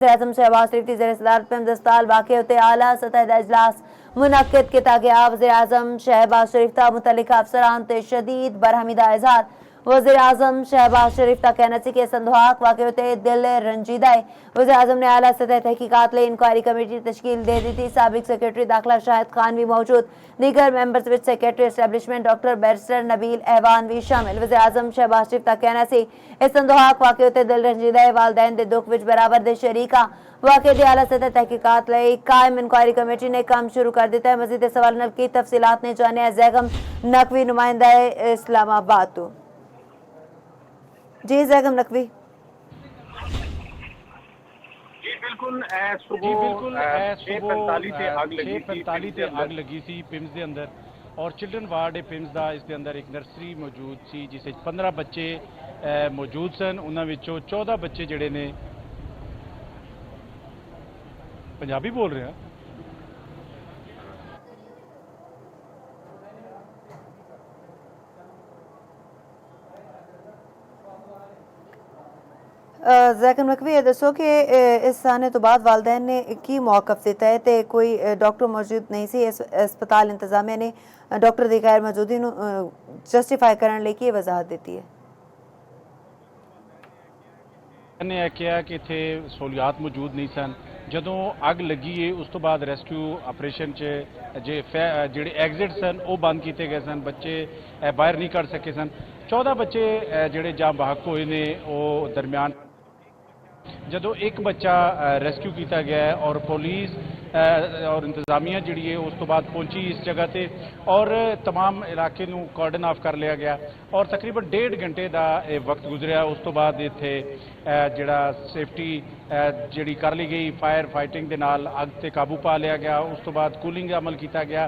आजम शहबाज शरीफ की ज़ेर सदारत पिम्स अस्पताल वाक़े उत्ते आला सतह दा इजलास मुनक्किद किया गया। वज़ीर आज़म शहबाज शरीफ का मुतल्लिका अफसरान ते शदीद बरहमी दा इज़हार। वज़ीर आज़म शहबाज शरीफ का कहना सी कि संदोहाक वाक़े उत्ते दिल रंजीदा है। वज़ीर आज़म ने आला सतह तहकीकात लिए इंक्वायरी कमेटी तश्कील दे दी थी। साबिक सेक्रेटरी दाखिला शाहिद खान भी मौजूद। दीगर मेंबर्स विच secretary establishment doctor barrister Nabeel Ehwan भी शामिल। वज़ीर आज़म शहबाज शरीफ का कहना सी इस संदोहाक वाक़े उत्ते दिल रंजीदा है। वालदैन दे दुख विच बराबर दे शरीका वाक़े दी आला सतह तहकीकात लई कायम इंक्वायरी कमेटी ने काम शुरू कर दिता है। मज़ीद सवाल की तफसीलात ने जाने जैगम नकवी नुमाइंदा इस्लामाबाद तो जी जैगम नकवी बिल्कुल सुबह 6:45 से आग लगी सी पिम्स के अंदर और चिल्ड्रन वार्ड है पिम्स का। इसके अंदर एक नर्सरी मौजूद सी जिस 15 बच्चे मौजूद सन। उन्होंने 14 बच्चे जड़े ने पंजाबी बोल रहे हैं। जैकम नकवी ये दसो कि इस आने तो बाद वालदैन ने की मौकफ दिता है तो कोई डॉक्टर मौजूद नहीं सी। इस अस्पताल इंतजामिया ने डॉक्टर की गैर मौजूदी जस्टिफाई करने लई की वजाहत दी है। ने कहा कि इत्थे सहूलियात मौजूद नहीं सन। ਜਦੋਂ ਅੱਗ ਲੱਗੀ ਹੈ ਉਸ ਤੋਂ ਬਾਅਦ ਰੈਸਕਿਊ ਆਪਰੇਸ਼ਨ 'ਚ ਜਿਹੜੇ ਐਗਜ਼ਿਟ ਸਨ ਉਹ ਬੰਦ ਕੀਤੇ ਗਏ ਸਨ। ਬੱਚੇ ਬਾਹਰ ਨਹੀਂ ਕੱਢ ਸਕੇ ਸਨ। 14 ਬੱਚੇ ਜਿਹੜੇ ਜਾਂ ਬਹਕ ਹੋਏ ਨੇ ਉਹ ਦਰਮਿਆਨ ਜਦੋਂ ਇੱਕ ਬੱਚਾ ਰੈਸਕਿਊ ਕੀਤਾ ਗਿਆ और पुलिस और इंतजामिया जी है उस तो बाद पहुंची इस जगह से और तमाम इलाके को कॉर्डन ऑफ कर लिया गया और तकरीबन 1.5 घंटे का वक्त गुजरिया। उस तो बाद इत्थे जिहड़ा सेफ्टी जिहड़ी कर ली गई फायर फाइटिंग के नाल अग ते काबू पा लिया गया। उस तो बाद कूलिंग अमल किया गया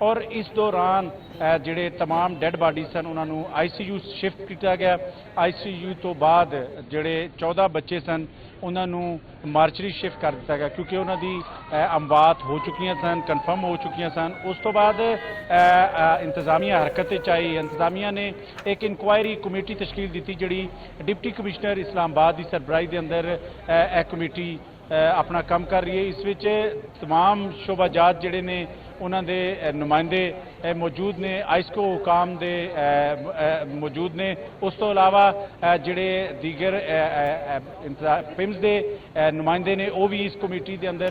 और इस दौरान जिहड़े तमाम डैड बाडी सन उन्होंने ICU शिफ्ट किया गया। ICU तो बाद जिहड़े 14 बच्चे सन उन्होंने मार्चरी शिफ्ट कर दिया गया क्योंकि उन्होंने अमवात हो चुकी सन कन्फर्म हो चुकी सन। उस तो बाद इंतजामिया हरकत आई। इंतजामिया ने एक इंक्वायरी कमेटी तश्कील दी जी डिप्टी कमिश्नर इस्लामाबाद की सरबराही के अंदर कमेटी अपना काम कर रही है। इस विच तमाम शोबाजात जिहड़े ने उन्होंने नुमाइंदे मौजूद ने आइसको हुकाम दे मौजूद ने। उस तो इलावा जिहड़े दीगर पिम्स दे नुमाइंदे ने वो भी इस कमेटी के अंदर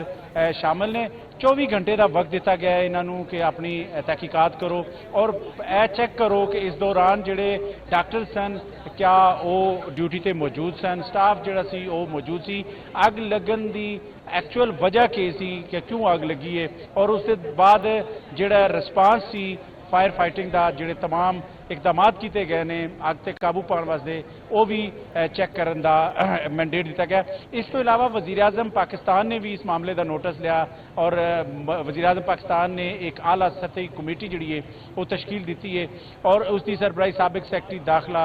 शामिल ने। 24 घंटे का वक्त दिता गया है इन्हों कि अपनी तहकीकात करो और चेक करो कि इस दौरान जिहड़े डॉक्टर सन क्या वो ड्यूटी ते मौजूद सन। स्टाफ जिहड़ा सी वो मौजूद सी। अग लगन दी एक्चुअल वजह की सी कि क्यों अग लगी है और उसके बाद जिहड़ा रिस्पांस सी फायर फाइटिंग का जिहड़े तमाम इकदाम किए गए ने अग ते काबू पाने वास्ते वो भी चेक करने का मैंडेट दिता गया। इस तो इलावा वज़ीर आज़म पाकिस्तान ने भी इस मामले का नोटिस लिया और वज़ीर आज़म पाकिस्तान ने एक आला सतही कमेटी जी है वो तश्कील दी है और उसकी सरबराही साबिक सैकटरी दाखिला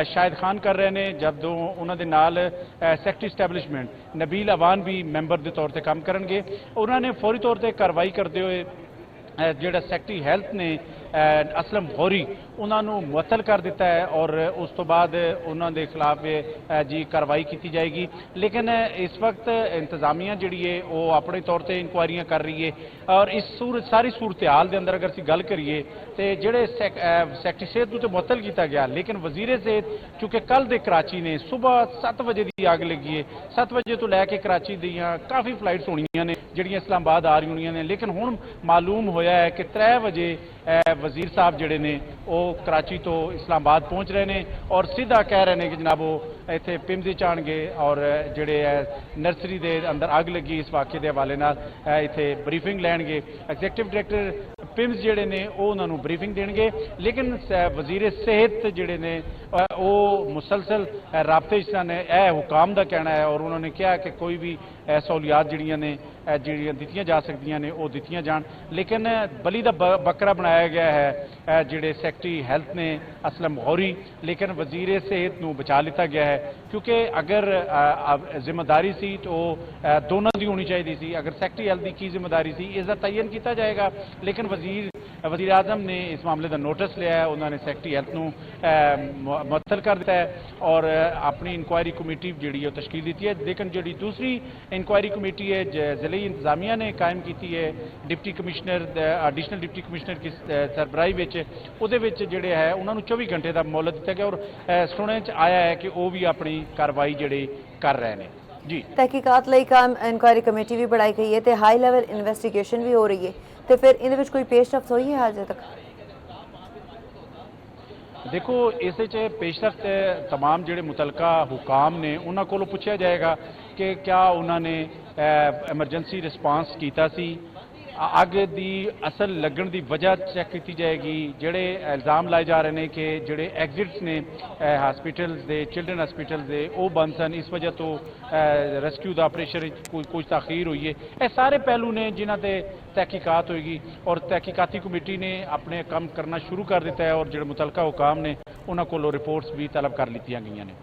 शाहिद खान कर रहे हैं जबों उन्होंने नाल सैकटरी एस्टैब्लिशमेंट नबील एहवान भी मैंबर के तौर पर काम करेंगे। उन्होंने फौरी तौर पर कार्रवाई करते हुए जिहड़ा सैकटरी हैल्थ ने असलम गौरी उन्होंने मुअत्तल कर दिता है और उस तो बाद उन्होंने खिलाफ जी कार्रवाई की जाएगी। लेकिन इस वक्त इंतजामिया जी है वो अपने तौर पर इंक्वायरियां कर रही है और इस सारी सूरत हाल के अंदर अगर असीं गल करिए तो जिहड़े सैकटरी सेहत तो मुअत्तल किया गया लेकिन वजीरे सेहत चूँकि कल दे कराची ने सुबह 7 बजे की अग लगी है। 7 बजे तो लैके कराची दियाँ काफ़ी फ्लाइट्स होनियां ने जिहड़ियां इस्लामाबाद आ रही होनियां ने लेकिन हुण मालूम होया है कि 3 बजे वजीर साहब जिहड़े ने वो कराची तो इस्लामाबाद पहुँच रहे हैं और सीधा कह रहे हैं कि जनाब वो इत्थे पिम्स आएंगे और जिहड़े नर्सरी के अंदर अग लगी इस वाक़े के हवाले नाल इत्थे ब्रीफिंग लैणगे। एग्जैक्टिव डायरैक्टर पिम्स जिहड़े ने वो उन्होंने ब्रीफिंग देंगे लेकिन वजीर सेहत जिहड़े ने वो मुसलसल राबते सन। यह हुकाम का कहना है और उन्होंने कहा कि कोई भी सहूलियात जिहड़ियां ने जिहड़ियां दित्तियां जा सकदियां ने वो दित्तियां जान। लेकिन बली का बकरा बनाया गया है जिहड़े सैकटरी हैल्थ ने असलम गौरी लेकिन वजीर सेहत को बचा लिया गया है क्योंकि अगर जिम्मेदारी सी तो दोनों की होनी चाहिए सी। अगर सैकटरी हैल्थ की जिम्मेदारी सी इसका तयन किया जाएगा लेकिन वजीर वज़ीर आज़म ने इस मामले का नोटिस लिया है, उन्होंने सैकटरी हैल्थ ਨੂੰ मुअत्तल कर दिता है और अपनी इंक्वायरी कमेटी जी तश्कील दी है। लेकिन जी दूसरी इंक्वायरी कमेटी है ज़िले इंतजामिया ने कायम की है deputy commissioner additional deputy commissioner की सरबराही जोड़े है उन्होंने 24 घंटे का मोहलत दिता गया और सुनने आया है कि वह भी अपनी कार्रवाई जी कर रहे हैं। जी तहकीकात लई काम इंक्वायरी कमेटी भी बढ़ाई गई है तो हाई लैवल इन्वेस्टिगेशन भी हो रही है, तो फिर इन कोई पेशरफ हुई है अजे तक? देखो इस पेशरफ तमाम जोड़े मुतलका हुकाम ने उन्होंने को पूछा जाएगा कि क्या उन्होंने एमरजेंसी रिस्पांस किया सी, अग की असल लगन की वजह चैक की जाएगी। जोड़े इल्ज़ाम लाए जा रहे हैं कि जोड़े एग्जिट्स ने हॉस्पिटल्स के चिल्ड्रन हॉस्पिटल्स के वो बंद सन, इस वजह तो रेस्क्यू का ऑपरेशन कुछ तखीर हुई है। ये सारे पहलू ने जिन्हों पर तहकीकात होगी और तहकीकाती कमेटी ने अपने काम करना शुरू कर दिता है और जो मुतलका हुकाम ने उन्होंने को रिपोर्ट्स भी तलब कर ली गई ने।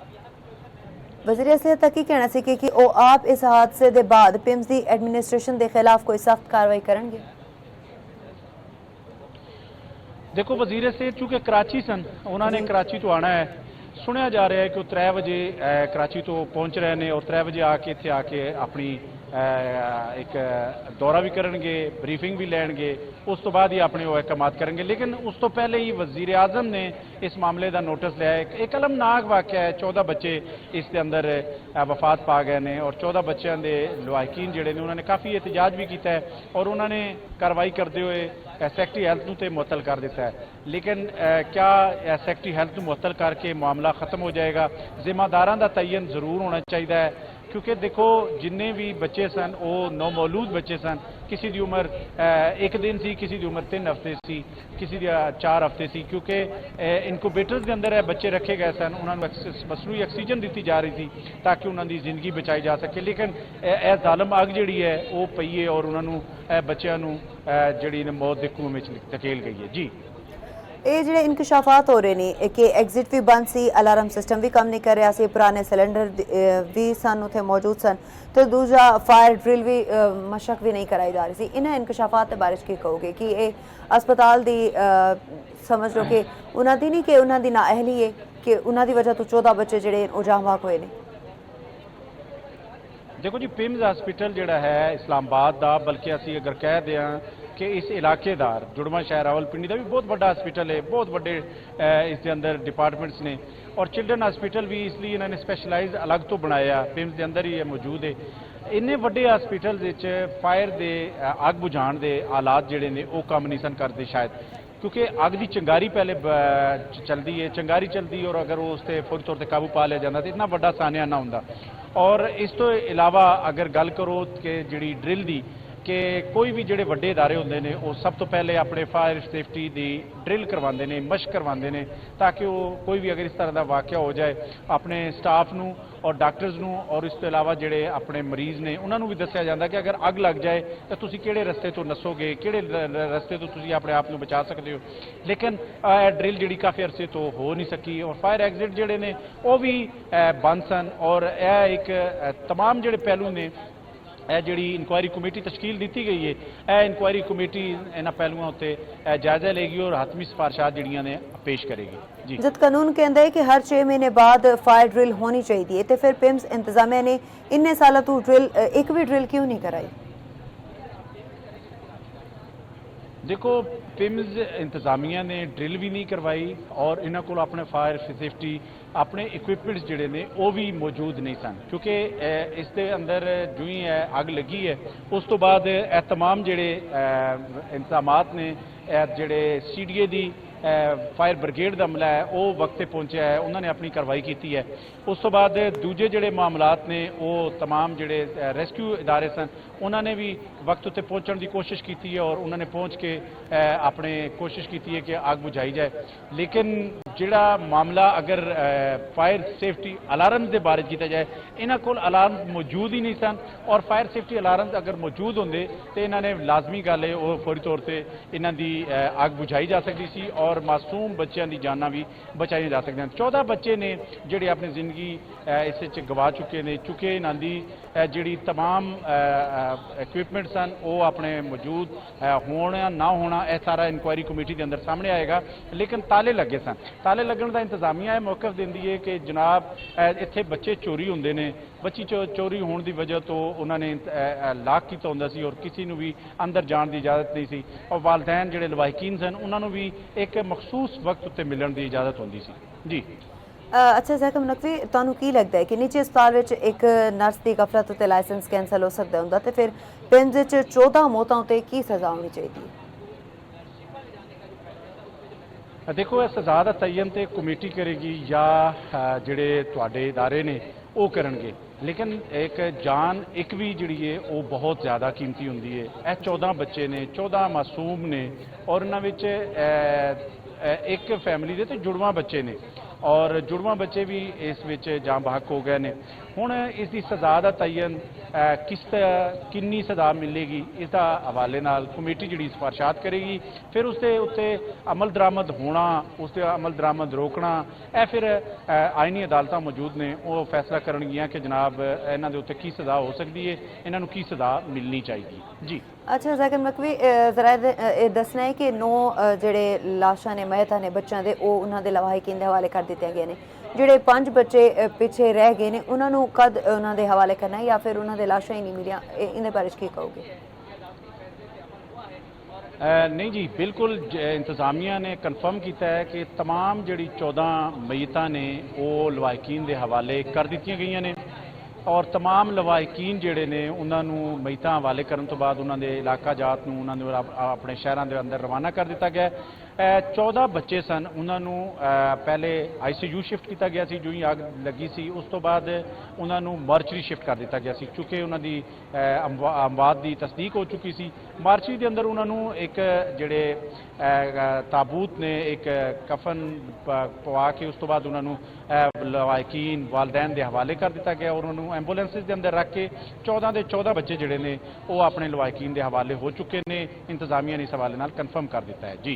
वज़ीर सेहत का की कहना सी कि वो आप इस हादसे के बाद पिम्स की एडमिनिस्ट्रेशन के खिलाफ कोई सख्त कार्रवाई करेंगे? देखो वज़ीर सेहत चूँकि कराची सन, उन्होंने कराची तो आना है, सुनया जा रहा है कि वो 3 बजे कराची तो पहुँच रहे हैं और 3 बजे आके इत्थे आके अपनी एक दौरा भी करेंगे, ब्रीफिंग भी लेंगे, उस तो बाद ही अपने वो अहकाम करेंगे। लेकिन उस तो पहले ही वज़ीर आज़म ने इस मामले का नोटिस लिया है। एक अलमनाक वाक़या है, 14 बच्चे इसके अंदर वफात पा गए हैं और 14 बच्चों के लवाकिन जोड़े ने उन्होंने काफ़ी एहतजाज भी किया है और उन्होंने कार्रवाई करते हुए सैकटरी हैल्थ को तो मुअत्तल कर दिता है। लेकिन क्या सैकटरी हैल्थ को मुअत्तल करके मामला ख़त्म हो जाएगा? जिम्मेदारों का तयन जरूर होना चाहिए है, क्योंकि देखो जिन्ने भी बच्चे सन वो नौमौलूद बच्चे सन, किसी की उम्र 1 दिन सी, किसी की उम्र 3 हफ्ते सी, किसी की 4 हफ्ते सी, क्योंकि इनक्यूबेटर्स के अंदर बच्चे रखे गए सन, उन्होंने मसनूई ऑक्सीजन दी जा रही थी ताकि उन्होंने जिंदगी बचाई जा सके। लेकिन यह जालम अग जी है वो पई है और उन्होंने बच्चों जी मौत के कुएं में धकेल गई है। जी ये जो इंकशाफात हो रहे हैं कि एग्जिट भी बंद सी, अलार्म सिस्टम भी काम नहीं कर रहा सी, पुराने सिलेंडर भी सन उत्थे मौजूद सन, तो दूसरा फायर ड्रिल भी मशक भी नहीं कराई जा रही सी। इन्हें इंकशाफात के बारे की कहोगे कि ये अस्पताल की समझ लो कि उन्होंने नहीं कि उन्होंने नाअहली है कि उन्होंने वजह तो 14 बच्चे जोड़े जामबाग हुए हैं? देखो जी पिम्स हॉस्पिटल जोड़ा है इस्लामाबाद का, बल्कि असी अगर कह दें कि इस इलाकेदार जुड़वा शहर रावलपिंडी का भी बहुत बड़ा हॉस्पिटल है, बहुत बड़े इसके अंदर डिपार्टमेंट्स ने और चिल्ड्रन हॉस्पिटल भी इसलिए इन्होंने स्पैशलाइज अलग तो बनाया, पिम्स के अंदर ही मौजूद है। इन्ने वड्डे हॉस्पिटल फायर के अग बुझाण के हालात जोड़े ने वो काम नहीं सन करते शायद, क्योंकि अग की चिंगारी पहले चलती है, चिंगारी चलती और अगर वो उस पर फौरी तौर पर काबू पा लिया जाता तो इतना बड़ा सानिया ना होंदा। और इस तो इलावा अगर गल करो कि जी ड्रिल की कि कोई भी जोड़े वड्डे इदारे होंदे ने वो सब तो पहले अपने फायर सेफ्टी की ड्रिल करवाते हैं, मशक करवाते हैं, ताकि वो कोई भी अगर इस तरह का वाक़या हो जाए अपने स्टाफ नू और डॉक्टर्स नू और इस तो इलावा जोड़े अपने मरीज़ ने उन्होंने भी दस्या जाता कि अगर अग लग जाए तो तुसी किहड़े रस्ते तो नसोगे, किहड़े रस्ते तो तुसी अपने आप को बचा सकते हो। लेकिन ड्रिल जी काफ़ी अरसे तो हो नहीं सकी और फायर एग्जिट जोड़े ने वो भी बंद सन और यह एक तमाम जोड़े पहलू ने जी इंक्वायरी कमेटी तश्कील दी गई है, यह इंक्वायरी कमेटी इन्होंने पहलुओं उत्ते जायजा लेगी और हतमी सिफारिशात जड़ियां ने पेश करेगी। जी जब कानून कहता है कि हर 6 महीने बाद फायर ड्रिल होनी चाहिए, तो फिर पिम्स इंतजामिया ने इन्ने साल तो ड्रिल एक भी ड्रिल क्यों नहीं कराई? देखो पिम्स इंतजामिया ने ड्रिल भी नहीं करवाई और इन्हों को अपने फायर सेफ्टी अपने इक्विपमेंट्स जोड़े ने वो भी मौजूद नहीं सन, क्योंकि इसके अंदर जो ही अग लगी है उस तो बाद तमाम जोड़े इंतजामात ने जोड़े CDA की फायर ब्रिगेड का अमला है वो वक्त पहुंचा है, उन्होंने अपनी कार्रवाई की है। उस तो बाद दूजे जोड़े मामलात ने वो तमाम जोड़े रेस्क्यू इदारे सन उन्होंने भी वक्त उत्ते पहुंचने की कोशिश की है और उन्होंने पहुंच के अपने कोशिश की है कि आग बुझाई जाए। लेकिन ਜਿਹੜਾ ਮਾਮਲਾ ਅਗਰ ਫਾਇਰ ਸੇਫਟੀ ਅਲਾਰਮ ਦੇ ਬਾਰੇ ਕੀਤਾ ਜਾਏ, ਇਹਨਾਂ ਕੋਲ ਅਲਾਰਮ ਮੌਜੂਦ ਹੀ ਨਹੀਂ ਸਨ ਔਰ ਫਾਇਰ ਸੇਫਟੀ ਅਲਾਰਮ ਅਗਰ ਮੌਜੂਦ ਹੁੰਦੇ ਤੇ ਇਹਨਾਂ ਨੇ ਲਾਜ਼ਮੀ ਗੱਲ ਹੈ ਉਹ ਫੌਰੀ ਤੌਰ ਤੇ ਇਹਨਾਂ ਦੀ ਅੱਗ ਬੁਝਾਈ ਜਾ ਸਕਦੀ ਸੀ ਔਰ ਮਾਸੂਮ ਬੱਚਿਆਂ ਦੀ ਜਾਨਾਂ ਵੀ ਬਚਾਈਆਂ ਜਾ ਸਕਦੀਆਂ। 14 ਬੱਚੇ ਨੇ ਜਿਹੜੇ ਆਪਣੀ ਜ਼ਿੰਦਗੀ ਇਸ ਵਿੱਚ ਗਵਾ ਚੁੱਕੇ ਨੇ, ਚੁੱਕੇ ਇਹਨਾਂ ਦੀ ਜਿਹੜੀ तमाम ਇਕਵਿਪਮੈਂਟ ਸਨ ਉਹ ਆਪਣੇ ਮੌਜੂਦ ਹੋਣਾ ਨਾ ਹੋਣਾ ਇਹ ਸਾਰਾ ਇਨਕੁਆਇਰੀ ਕਮੇਟੀ ਦੇ ਅੰਦਰ ਸਾਹਮਣੇ ਆਏਗਾ। ਲੇਕਿਨ ਤਾਲੇ ਲੱਗੇ ਸਨ, ਤਾਲੇ ਲੱਗਣ ਦਾ ਇੰਤਜ਼ਾਮੀਆ ਇਹ ਮੌਕਫ ਦਿੰਦੀ ਹੈ ਕਿ ਜਨਾਬ ਇੱਥੇ ਬੱਚੇ ਚੋਰੀ ਹੁੰਦੇ ਨੇ, ਬੱਚੀ ਚੋਰੀ ਹੋਣ ਦੀ ਵਜ੍ਹਾ ਤੋਂ ਉਹਨਾਂ ਨੇ ਲਾਕ ਕੀਤਾ ਹੁੰਦਾ ਸੀ ਔਰ ਕਿਸੇ ਨੂੰ ਵੀ ਅੰਦਰ ਜਾਣ ਦੀ ਇਜਾਜ਼ਤ ਨਹੀਂ ਸੀ ਔਰ ਵਾਲਦੈਨ ਜਿਹੜੇ ਲਵਾਹਿਕੀਨ ਸਨ ਉਹਨਾਂ ਨੂੰ ਵੀ ਇੱਕ ਮਖਸੂਸ ਵਕਤ ਉੱਤੇ ਮਿਲਣ ਦੀ ਇਜਾਜ਼ਤ ਹੁੰਦੀ ਸੀ। ਜੀ ਅੱਛਾ ਜ਼ੈਕਮ ਨਕਵੀ, ਤੁਹਾਨੂੰ ਕੀ ਲੱਗਦਾ ਹੈ ਕਿ ਨਿੱਜੀ ਹਸਪਤਾਲ ਵਿੱਚ ਇੱਕ ਨਰਸ ਦੀ ਗਫਲਤ ਉੱਤੇ ਲਾਇਸੈਂਸ ਕੈਂਸਲ ਹੋ ਸਕਦਾ ਹੁੰਦਾ ਤੇ ਫਿਰ ਪਿੰਡ ਵਿੱਚ 14 ਮੌਤਾਂ ਉੱਤੇ ਕੀ ਸਜ਼ਾ ਹੋਣੀ ਚਾਹੀਦੀ ਹੈ? ਦੇਖੋ, ਇਹ ਸਜ਼ਾ ਦਾ ਤਯਨ ਤੇ ਕਮੇਟੀ ਕਰੇਗੀ ਜਾਂ ਜਿਹੜੇ ਤੁਹਾਡੇ ਇਦਾਰੇ ਨੇ ਉਹ ਕਰਨਗੇ, ਲੇਕਿਨ ਇੱਕ ਜਾਨ ਇੱਕ ਵੀ ਜਿਹੜੀ ਹੈ ਉਹ ਬਹੁਤ ਜ਼ਿਆਦਾ ਕੀਮਤੀ ਹੁੰਦੀ ਹੈ। ਇਹ 14 ਬੱਚੇ ਨੇ, 14 ਮਾਸੂਮ ਨੇ ਔਰ ਉਹਨਾਂ ਵਿੱਚ ਇੱਕ ਫੈਮਿਲੀ ਦੇ ਤੇ ਜੁੜਵਾਂ ਬੱਚੇ ਨੇ ਔਰ ਜੁੜਵਾਂ ਬੱਚੇ ਵੀ ਇਸ ਵਿੱਚ ਜਾਂ ਬਹਕ ਹੋ ਗਏ ਨੇ। ਹੁਣ ਇਸ ਦੀ ਸਜ਼ਾ ਦਾ ਤਯਨ ਕਿੰਨੀ ਸਜ਼ਾ ਮਿਲੇਗੀ ਇਸ ਦਾ ਹਵਾਲੇ ਨਾਲ ਕਮੇਟੀ ਜਿਹੜੀ ਸਿਫਾਰਸ਼ਾਤ ਕਰੇਗੀ, ਫਿਰ ਉਸ ਦੇ ਉੱਤੇ ਅਮਲ ਦਰਾਮਦ ਹੋਣਾ, ਉਸ ਤੇ ਅਮਲ ਦਰਾਮਦ ਰੋਕਣਾ, ਇਹ ਫਿਰ ਆਈਨੀ ਅਦਾਲਤਾਂ ਮੌਜੂਦ ਨੇ ਉਹ ਫੈਸਲਾ ਕਰਨਗੀਆਂ ਕਿ ਜਨਾਬ ਇਹਨਾਂ ਦੇ ਉੱਤੇ ਕੀ ਸਜ਼ਾ ਹੋ ਸਕਦੀ ਹੈ, ਇਹਨਾਂ ਨੂੰ ਕੀ ਸਜ਼ਾ ਮਿਲਣੀ ਚਾਹੀਦੀ। ਜੀ ਅੱਛਾ ਜ਼ੈਕਮ ਨਕਵੀ, ਜ਼ਰਾ ਇਹ ਦੱਸਣਾ ਹੈ ਕਿ 9 ਜਿਹੜੇ ਲਾਸ਼ਾਂ ਨੇ, ਮਹਿਤਾਂ ਨੇ ਬੱਚਿਆਂ ਦੇ, ਉਹ ਉਹਨਾਂ ਦੇ ਲਵਾਹਿਕੀਨ ਦੇ ਹਵਾਲੇ ਕਰ ਦਿੱਤੀਆਂ ਗਈਆਂ ਨੇ। ਜਿਹੜੇ 5 ਬੱਚੇ ਪਿੱਛੇ ਰਹਿ ਗਏ ਨੇ ਉਹਨਾਂ ਨੂੰ ਕਦ ਉਹਨਾਂ ਦੇ ਹਵਾਲੇ ਕਰਨਾ ਹੈ ਜਾਂ ਫਿਰ ਉਹਨਾਂ ਦੇ ਲਾਸ਼ਾਂ ਹੀ ਨਹੀਂ ਮਿਲੀਆਂ, ਇਹਦੇ ਬਾਰੇ ਕੀ ਕਹੋਗੇ? ਨਹੀਂ ਜੀ, ਬਿਲਕੁਲ ਇੰਤਜ਼ਾਮੀਆ ਨੇ ਕਨਫਰਮ ਕੀਤਾ ਹੈ ਕਿ तमाम ਜਿਹੜੀ 14 ਮਈਤਾਂ ਨੇ ਉਹ ਲਵਾਹਿਕੀਨ ਦੇ ਹਵਾਲੇ ਕਰ ਦਿੱਤੀਆਂ ਗਈਆਂ ਨੇ ਔਰ तमाम ਲਵਾਹਿਕੀਨ ਜਿਹੜੇ ਨੇ ਉਹਨਾਂ ਨੂੰ ਮਈਤਾਂ ਹਵਾਲੇ ਕਰਨ ਤੋਂ ਬਾਅਦ ਉਹਨਾਂ ਦੇ ਇਲਾਕਾ ਜਾਤ ਨੂੰ ਉਹਨਾਂ ਨੂੰ ਆਪਣੇ ਸ਼ਹਿਰਾਂ ਦੇ ਅੰਦਰ ਰਵਾਨਾ ਕਰ ਦਿੱਤਾ ਗਿਆ। 14 ਬੱਚੇ ਸਨ, ਉਹਨਾਂ ਨੂੰ ਪਹਿਲੇ ICU ਸ਼ਿਫਟ ਕੀਤਾ ਗਿਆ ਸੀ, ਜੋ ਹੀ ਅੱਗ ਲੱਗੀ ਸੀ ਉਸ ਤੋਂ ਬਾਅਦ ਉਹਨਾਂ ਨੂੰ ਮਾਰਚਰੀ ਸ਼ਿਫਟ ਕਰ ਦਿੱਤਾ ਗਿਆ ਸੀ। ਚੁੱਕੇ ਉਹਨਾਂ ਦੀ ਅਮਵਾਤ ਦੀ ਤਸਦੀਕ ਹੋ ਚੁੱਕੀ ਸੀ। ਮਾਰਚਰੀ ਦੇ ਅੰਦਰ ਉਹਨਾਂ ਨੂੰ ਇੱਕ ਜਿਹੜੇ ਤਾਬੂਤ ਨੇ, ਇੱਕ ਕਫਨ ਪਵਾ ਕੇ ਉਸ ਤੋਂ ਬਾਅਦ ਉਹਨਾਂ ਨੂੰ ਲਵਾਹਿਕੀਨ ਵਾਲਦੈਨ ਦੇ ਹਵਾਲੇ ਕਰ ਦਿੱਤਾ ਗਿਆ ਔਰ ਉਹਨਾਂ ਨੂੰ ਐਂਬੂਲੈਂਸਿਸ ਦੇ ਅੰਦਰ ਰੱਖ ਕੇ 14 ਦੇ 14 ਬੱਚੇ ਜਿਹੜੇ ਨੇ ਉਹ ਆਪਣੇ ਲਵਾਹਿਕੀਨ ਦੇ ਹਵਾਲੇ ਹੋ ਚੁੱਕੇ ਨੇ। ਇੰਤਜ਼ਾਮੀਆ ਨੇ ਇਸ ਹਵਾਲੇ ਨਾਲ ਕਨਫਰਮ ਕਰ ਦਿੱਤਾ ਹੈ। ਜੀ